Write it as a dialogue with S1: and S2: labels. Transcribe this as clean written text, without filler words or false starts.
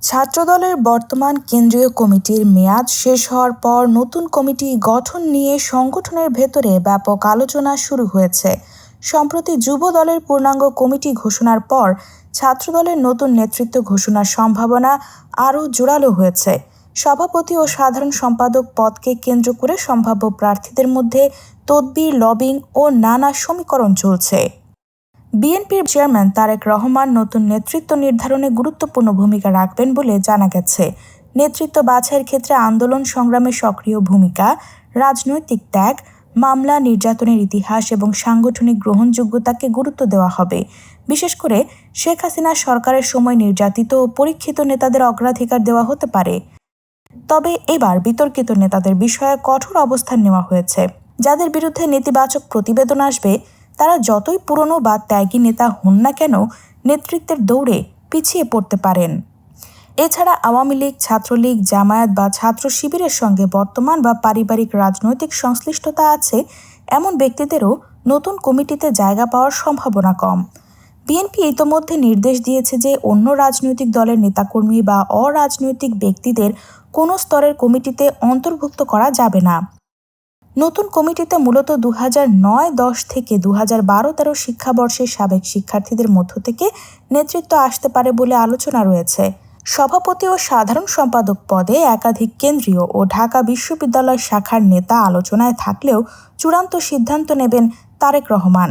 S1: ছাত্রদলের বর্তমান কেন্দ্রীয় কমিটির মেয়াদ শেষ হওয়ার পর নতুন কমিটি গঠন নিয়ে সংগঠনের ভেতরে ব্যাপক আলোচনা শুরু হয়েছে। সম্প্রতি যুব দলের পূর্ণাঙ্গ কমিটি ঘোষণার পর ছাত্রদলের নতুন নেতৃত্ব ঘোষণার সম্ভাবনা আরও জোরালো হয়েছে। সভাপতি ও সাধারণ সম্পাদক পদকে কেন্দ্র করে সম্ভাব্য প্রার্থীদের মধ্যে তদবির, লবিং ও নানা সমীকরণ চলছে। বিএনপির চেয়ারম্যান তারেক রহমান নতুন নেতৃত্ব নির্ধারণে গুরুত্বপূর্ণ ভূমিকা রাখবেন বলে জানা গেছে। নেতৃত্ব বাছাইয়ের ক্ষেত্রে আন্দোলন সংগ্রামে সক্রিয় ভূমিকা, রাজনৈতিক ত্যাগ, মামলা, নির্যাতনের ইতিহাস এবং সাংগঠনিক গ্রহণযোগ্যতাকে গুরুত্ব দেওয়া হবে। বিশেষ করে শেখ হাসিনা সরকারের সময় নির্যাতিত ও পরীক্ষিত নেতাদের অগ্রাধিকার দেওয়া হতে পারে। তবে এবার বিতর্কিত নেতাদের বিষয়ে কঠোর অবস্থান নেওয়া হয়েছে। যাদের বিরুদ্ধে নেতিবাচক প্রতিবেদন আসবে তারা যতই পুরনো বা ত্যাগী নেতা হন না কেন নেতৃত্বের দৌড়ে পিছিয়ে পড়তে পারেন। এছাড়া আওয়ামী লীগ, ছাত্রলীগ, জামায়াত বা ছাত্র শিবিরের সঙ্গে বর্তমান বা পারিবারিক রাজনৈতিক সংশ্লিষ্টতা আছে এমন ব্যক্তিদেরও নতুন কমিটিতে জায়গা পাওয়ার সম্ভাবনা কম। বিএনপি ইতোমধ্যে নির্দেশ দিয়েছে যে অন্য রাজনৈতিক দলের নেতাকর্মী বা অরাজনৈতিক ব্যক্তিদের কোনো স্তরের কমিটিতে অন্তর্ভুক্ত করা যাবে না। নতুন কমিটিতে মূলত 2009-10 থেকে 2012-13 শিক্ষাবর্ষের সাবেক শিক্ষার্থীদের মধ্য থেকে নেতৃত্ব আসতে পারে বলে আলোচনা রয়েছে। সভাপতি ও সাধারণ সম্পাদক পদে একাধিক কেন্দ্রীয় ও ঢাকা বিশ্ববিদ্যালয় শাখার নেতা আলোচনায় থাকলেও চূড়ান্ত সিদ্ধান্ত নেবেন তারেক রহমান।